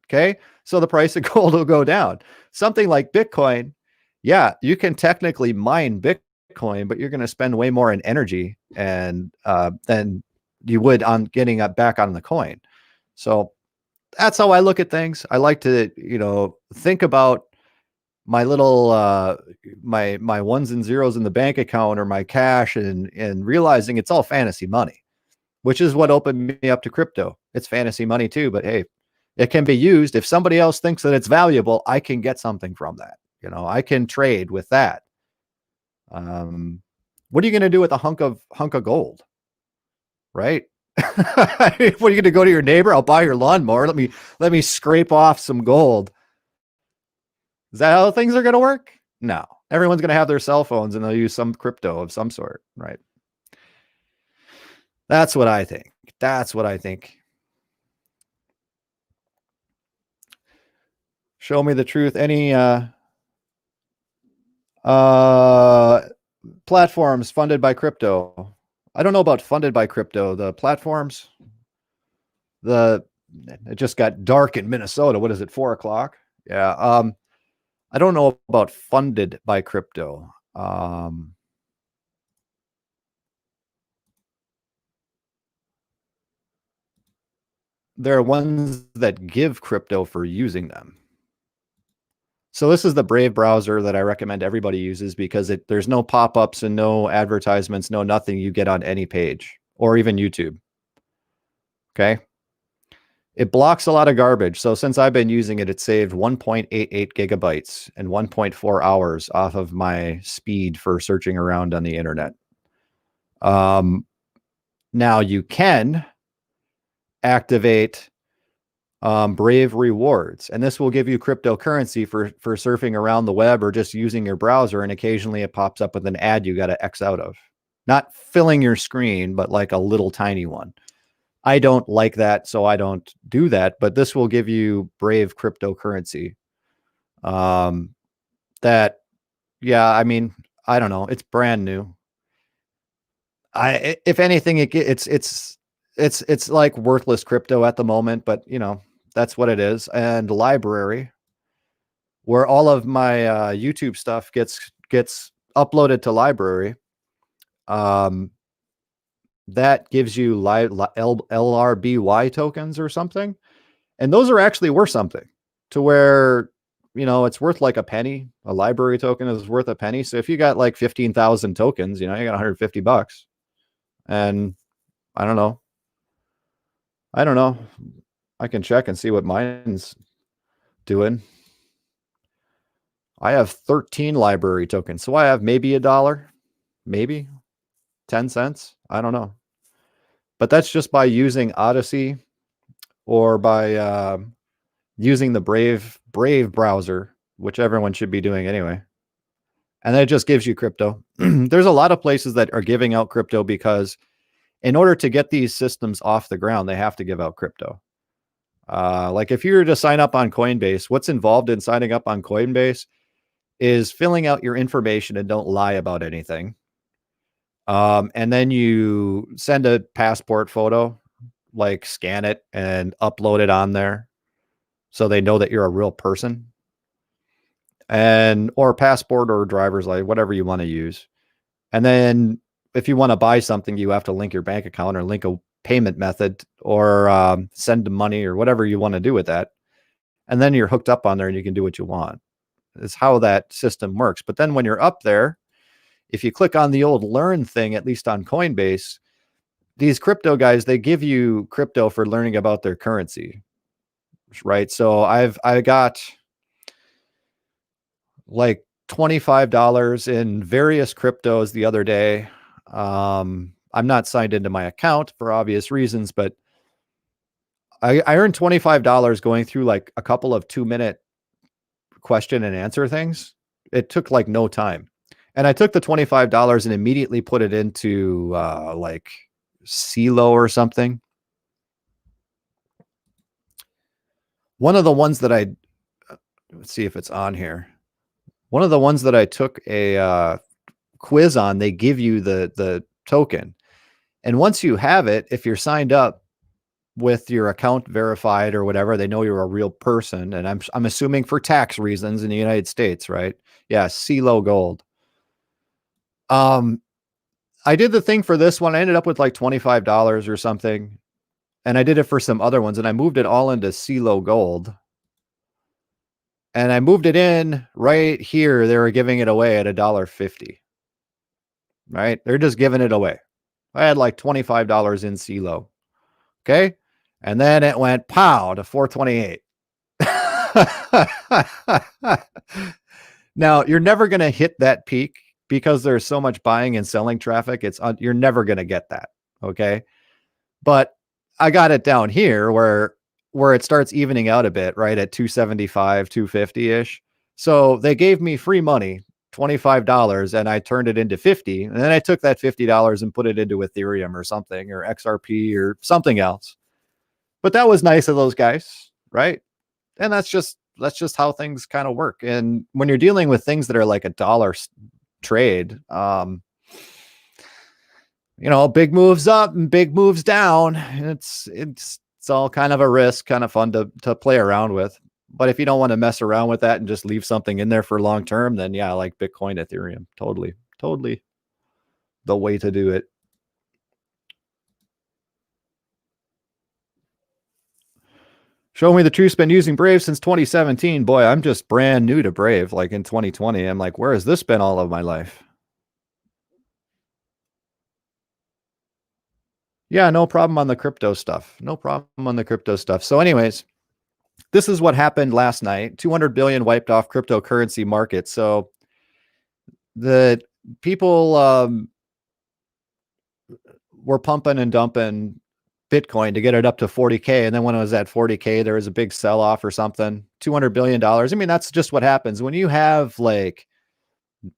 Okay. So the price of gold will go down. Something like Bitcoin, yeah, you can technically mine Bitcoin, but you're going to spend way more in energy than you would on getting back on the coin. So that's how I look at things. I like to, think about my little, my ones and zeros in the bank account or my cash and realizing it's all fantasy money, which is what opened me up to crypto. It's fantasy money too, but hey, it can be used. If somebody else thinks that it's valuable, I can get something from that. I can trade with that. What are you going to do with a hunk of gold? Right? What are you going to go to your neighbor? I'll buy your lawnmower. Let me scrape off some gold. Is that how things are going to work? No. Everyone's going to have their cell phones and they'll use some crypto of some sort, right? That's what I think. Show me the truth. Any platforms funded by crypto. I don't know about funded by crypto. The platforms, it just got dark in Minnesota. What is it? 4:00? Yeah. I don't know about funded by crypto. There are ones that give crypto for using them. So this is the Brave browser that I recommend everybody uses because there's no pop-ups and no advertisements, no nothing you get on any page or even YouTube. Okay. It blocks a lot of garbage. So since I've been using it, it saved 1.88 gigabytes and 1.4 hours off of my speed for searching around on the internet. Now you can activate Brave rewards, and this will give you cryptocurrency for surfing around the web or just using your browser. And occasionally it pops up with an ad you got to X out of, not filling your screen, but like a little tiny one. I don't like that, so I don't do that, but this will give you Brave cryptocurrency. That, yeah, I mean, I don't know. It's brand new. If anything, it's like worthless crypto at the moment, but you know, that's what it is. And LBRY, where all of my YouTube stuff gets uploaded to LBRY, that gives you LRBY tokens or something. And those are actually worth something, to where, you know, it's worth like a penny. A LBRY token is worth a penny. So if you got like 15,000 tokens, you know, you got $150. And I don't know. I can check and see what mine's doing. I have 13 LBRY tokens. So I have maybe $1, maybe 10 cents. I don't know. But that's just by using Odyssey or by using the Brave browser, which everyone should be doing anyway. And that just gives you crypto. There's a lot of places that are giving out crypto because in order to get these systems off the ground, they have to give out crypto. Like if you were to sign up on Coinbase, what's involved in signing up on Coinbase is filling out your information and don't lie about anything. And then you send a passport photo, like scan it and upload it on there so they know that you're a real person. And or passport or driver's license, whatever you want to use. And then if you want to buy something, you have to link your bank account or link a payment method or send money or whatever you want to do with that. And then you're hooked up on there and you can do what you want. It's how that system works. But then when you're up there, if you click on the old learn thing, at least on Coinbase, these crypto guys, they give you crypto for learning about their currency, right? So I got like $25 in various cryptos the other day. I'm not signed into my account for obvious reasons, but I earned $25 going through like a couple of 2-minute question and answer things. It took like no time. And I took the $25 and immediately put it into like CeeLo or something. One of the ones that let's see if it's on here. One of the ones that I took a quiz on, they give you the token. And once you have it, if you're signed up with your account verified or whatever, they know you're a real person. And I'm assuming for tax reasons in the United States, right? Yeah, CeeLo Gold. I did the thing for this one. I ended up with like $25 or something. And I did it for some other ones, and I moved it all into CeeLo Gold. And I moved it in right here. They were giving it away at $1.50. Right? They're just giving it away. I had like $25 in CeeLo. Okay. And then it went pow to 428. Now you're never going to hit that peak because there's so much buying and selling traffic. You're never going to get that. Okay. But I got it down here where it starts evening out a bit, right? At 275, 250 ish. So they gave me free money, $25, and I turned it into 50. And then I took that $50 and put it into Ethereum or something, or XRP or something else. But that was nice of those guys, right? And that's just how things kind of work. And when you're dealing with things that are like $1 trade, you know, big moves up and big moves down. It's all kind of a risk, kind of fun to play around with. But if you don't want to mess around with that and just leave something in there for long term, then yeah, like Bitcoin, Ethereum, totally the way to do it. Show me the truth's been using Brave since 2017. Boy, I'm just brand new to Brave. Like in 2020, I'm like, where has this been all of my life? Yeah, no problem on the crypto stuff. No problem on the crypto stuff. So anyways, this is what happened last night. 200 billion wiped off cryptocurrency market. So the people were pumping and dumping Bitcoin to get it up to 40K. And then when it was at 40K, there was a big sell off or something. $200 billion. I mean, that's just what happens when you have like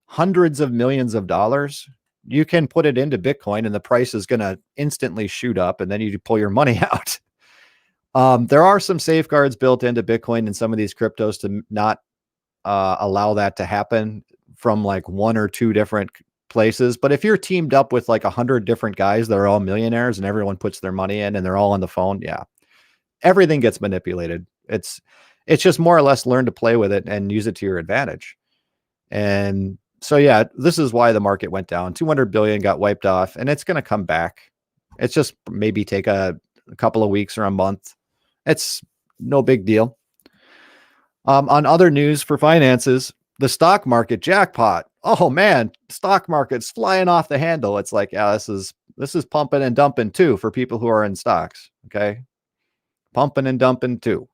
hundreds of millions of dollars. You can put it into Bitcoin and the price is going to instantly shoot up, and then you pull your money out. There are some safeguards built into Bitcoin and some of these cryptos to not allow that to happen from like one or two different places. But if you're teamed up with like 100 different guys that are all millionaires and everyone puts their money in and they're all on the phone, yeah, everything gets manipulated. It's just more or less learn to play with it and use it to your advantage. And so, yeah, this is why the market went down. 200 billion got wiped off, and it's going to come back. It's just maybe take a couple of weeks or a month. It's no big deal. On other news for finances, the stock market jackpot. Oh man, stock market's flying off the handle. It's like, yeah, this is pumping and dumping too for people who are in stocks. Okay, pumping and dumping too.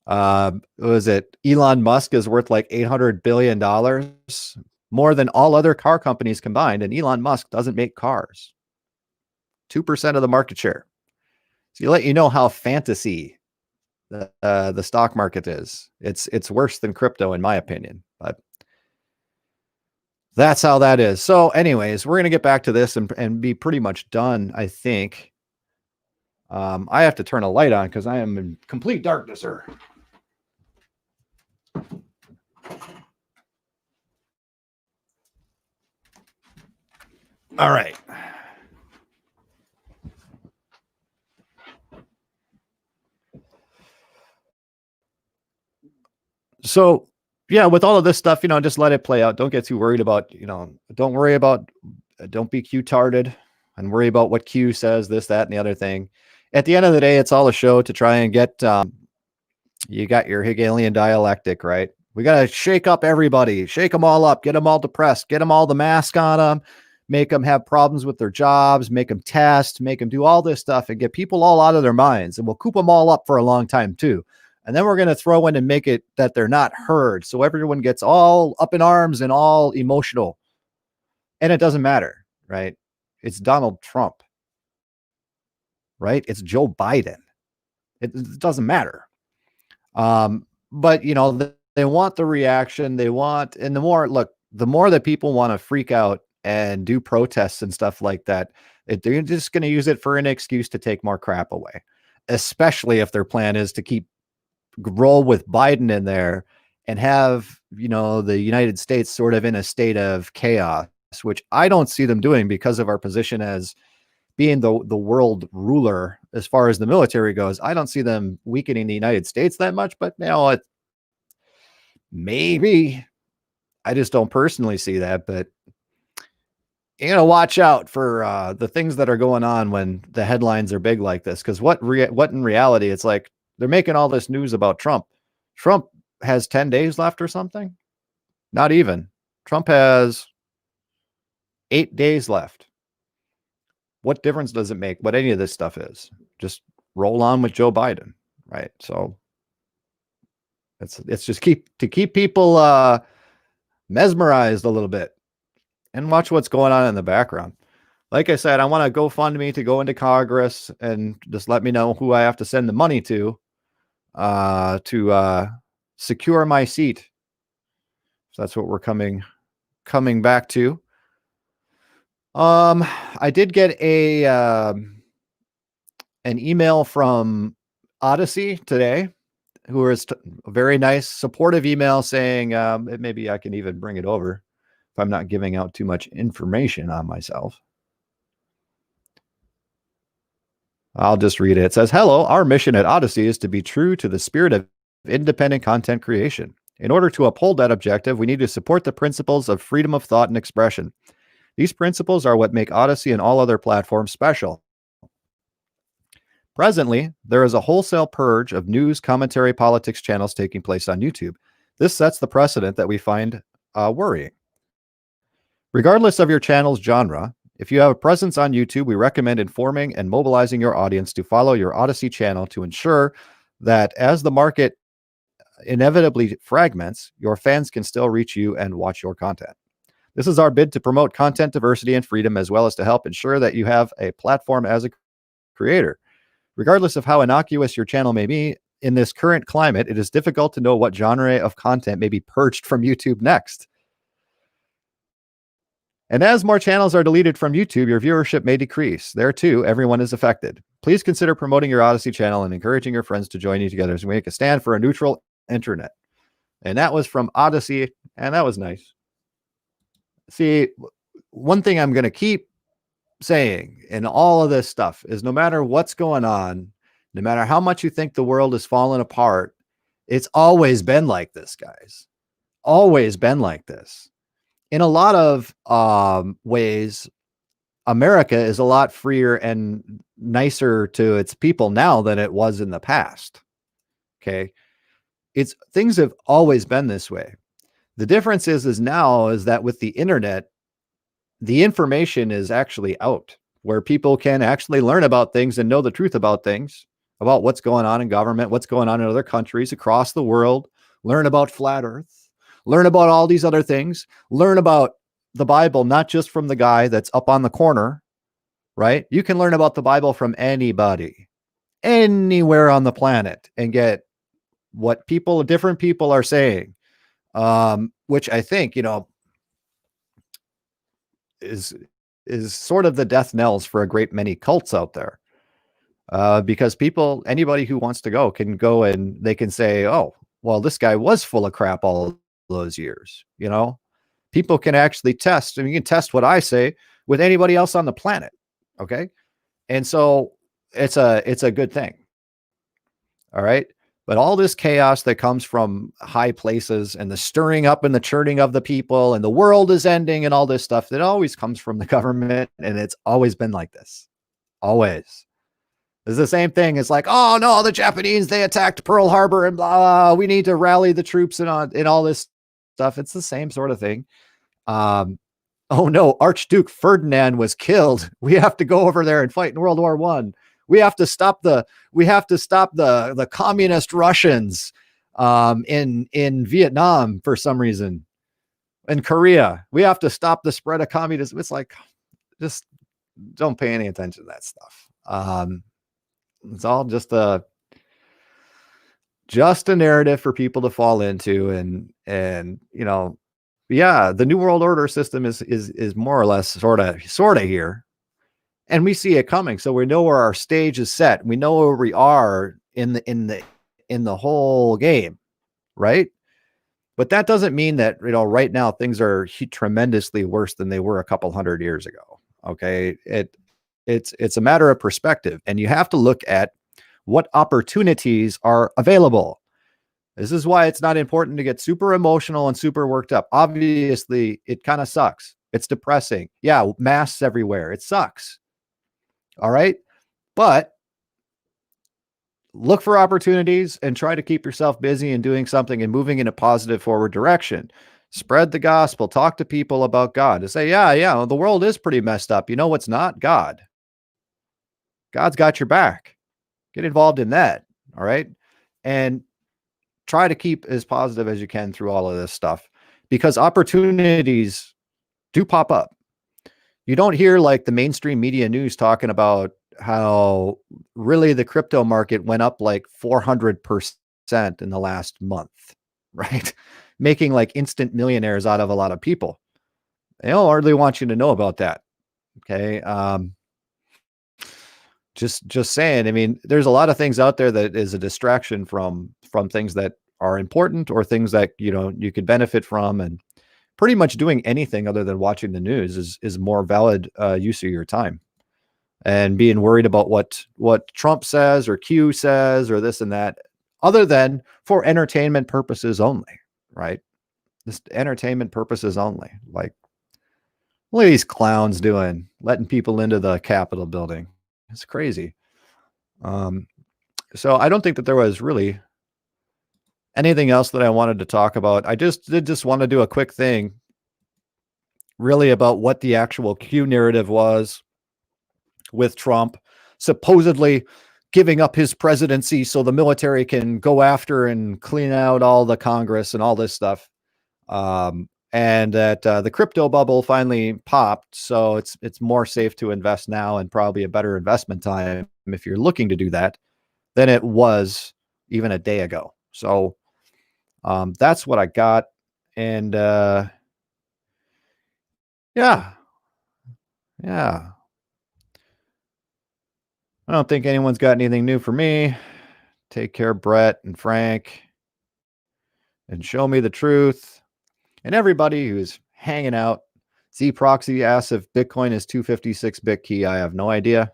Was it Elon Musk is worth like $800 billion, more than all other car companies combined, and Elon Musk doesn't make cars. 2% of the market share. So you let you know how fantasy the stock market is. It's worse than crypto in my opinion, but that's how that is. So anyways, we're going to get back to this and be pretty much done, I think. I have to turn a light on because I am in complete darkness here. All right. So yeah, with all of this stuff, just let it play out. Don't get too worried about, don't be Q-tarded and worry about what Q says, this, that, and the other thing. At the end of the day, it's all a show to try and get, you got your Hegelian dialectic, right? We got to shake up everybody, shake them all up, get them all depressed, get them all the mask on them, make them have problems with their jobs, make them test, make them do all this stuff and get people all out of their minds. And we'll coop them all up for a long time too. And then we're going to throw in and make it that they're not heard. So everyone gets all up in arms and all emotional. And it doesn't matter, right? It's Donald Trump, right? It's Joe Biden. It doesn't matter. But they want the reaction. They want, and the more that people want to freak out and do protests and stuff like that, they're just going to use it for an excuse to take more crap away, especially if their plan is to roll with Biden in there and have, the United States sort of in a state of chaos, which I don't see them doing because of our position as being the world ruler as far as the military goes. I don't see them weakening the United States that much, but maybe. I just don't personally see that, but watch out for the things that are going on when the headlines are big like this. Because what in reality, it's like they're making all this news about Trump. Trump has 10 days left or something. Not even. Trump has 8 days left. What difference does it make what any of this stuff is? Just roll on with Joe Biden, right? So it's just keep people mesmerized a little bit and watch what's going on in the background. Like I said, I want to GoFundMe to go into Congress and just let me know who I have to send the money to secure my seat. So that's what we're coming back to. I did get an email from Odyssey today, who is a very nice, supportive email saying, maybe I can even bring it over if I'm not giving out too much information on myself. I'll just read it. It says, "Hello, our mission at Odyssey is to be true to the spirit of independent content creation. In order to uphold that objective, we need to support the principles of freedom of thought and expression. These principles are what make Odyssey and all other platforms special. Presently, there is a wholesale purge of news, commentary, politics channels taking place on YouTube. This sets the precedent that we find worrying. Regardless of your channel's genre, If you have a presence on YouTube, we recommend informing and mobilizing your audience to follow your Odysee channel to ensure that as the market inevitably fragments, your fans can still reach you and watch your content. This is our bid to promote content diversity and freedom, as well as to help ensure that you have a platform as a creator. Regardless of how innocuous your channel may be, in this current climate, it is difficult to know what genre of content may be purged from YouTube next. And as more channels are deleted from YouTube, your viewership may decrease. There too, everyone is affected. Please consider promoting your Odysee channel and encouraging your friends to join you together as we make a stand for a neutral internet. And that was from Odysee, and that was nice. See, one thing I'm going to keep saying in all of this stuff is no matter what's going on, no matter how much you think the world is falling apart, it's always been like this, guys. Always been like this. In a lot of ways, America is a lot freer and nicer to its people now than it was in the past. Okay. Things have always been this way. The difference is now is that with the internet, the information is actually out where people can actually learn about things and know the truth about things, about what's going on in government, what's going on in other countries across the world, learn about flat earth, learn about all these other things, learn about the Bible, not just from the guy that's up on the corner, right? You can learn about the Bible from anybody, anywhere on the planet, and get what different people are saying, which I think, is sort of the death knells for a great many cults out there. Because anybody who wants to go can go and they can say, oh, well, this guy was full of crap all those years. People can actually test, and you can test what I say with anybody else on the planet. Okay. And so it's a good thing. All right. But all this chaos that comes from high places and the stirring up and the churning of the people and the world is ending and all this stuff, that always comes from the government. And it's always been like this. Always. It's the same thing. It's like, oh no, the Japanese, they attacked Pearl Harbor and blah, blah, we need to rally the troops and all this stuff. It's the same sort of thing. Oh no, Archduke Ferdinand was killed. We have to go over there and fight in World War I. We have to stop the communist Russians in Vietnam for some reason. In Korea, we have to stop the spread of communism. It's like, just don't pay any attention to that stuff. It's all just a narrative for people to fall into, and yeah, the New World Order system is more or less sort of here. And we see it coming. So we know where our stage is set. We know where we are in the whole game. Right. But that doesn't mean that, right now things are tremendously worse than they were a couple hundred years ago. Okay. It's a matter of perspective, and you have to look at what opportunities are available. This is why it's not important to get super emotional and super worked up. Obviously, it kind of sucks. It's depressing. Yeah. Masks everywhere. It sucks. All right. But look for opportunities and try to keep yourself busy and doing something and moving in a positive forward direction. Spread the gospel, talk to people about God, to say, yeah, the world is pretty messed up. You know what's not? God. God's got your back. Get involved in that. All right. And try to keep as positive as you can through all of this stuff, because opportunities do pop up. You don't hear like the mainstream media news talking about how really the crypto market went up like 400% in the last month, right? Making like instant millionaires out of a lot of people. They don't hardly want you to know about that. Okay. Just saying. I mean, there's a lot of things out there that is a distraction from things that are important or things that, you could benefit from, and pretty much doing anything other than watching the news is more valid use of your time, and being worried about what Trump says or Q says or this and that, other than for entertainment purposes only, right? Just entertainment purposes only. Like, what are these clowns doing, letting people into the Capitol building? It's crazy. So I don't think that there was really anything else that I wanted to talk about. I just want to do a quick thing really about what the actual Q narrative was with Trump supposedly giving up his presidency so the military can go after and clean out all the Congress and all this stuff. And that the crypto bubble finally popped, so it's more safe to invest now and probably a better investment time if you're looking to do that than it was even a day ago. So that's what I got. And yeah, yeah. I don't think anyone's got anything new for me. Take care, Brett and Frank, and show me the truth. And everybody who's hanging out. Z Proxy asks if Bitcoin is 256 bit key. I have no idea.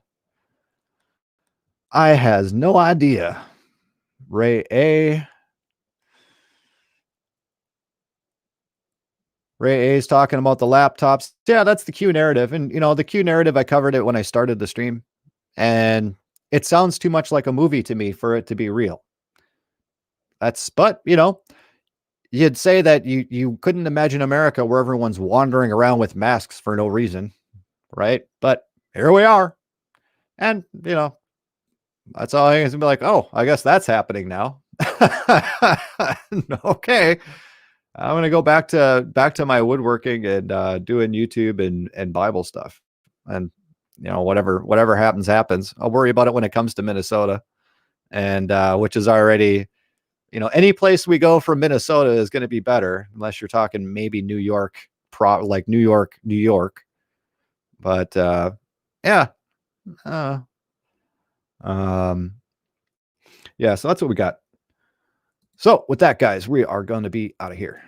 I has no idea. Ray A. Ray A is talking about the laptops. Yeah, that's the Q narrative. And, you know, the Q narrative, I covered it when I started the stream. And it sounds too much like a movie to me for it to be real. But, you know, you'd say that you couldn't imagine America where everyone's wandering around with masks for no reason, right? But here we are. And, you know, that's all I can be like, oh, I guess that's happening now. Okay. I'm going to go back to my woodworking and doing YouTube and Bible stuff. And, you know, whatever happens, happens. I'll worry about it when it comes to Minnesota. And which is already, you know, any place we go from Minnesota is going to be better, unless you're talking maybe New York, like New York. But yeah. Yeah, so that's what we got. So with that, guys, we are going to be out of here.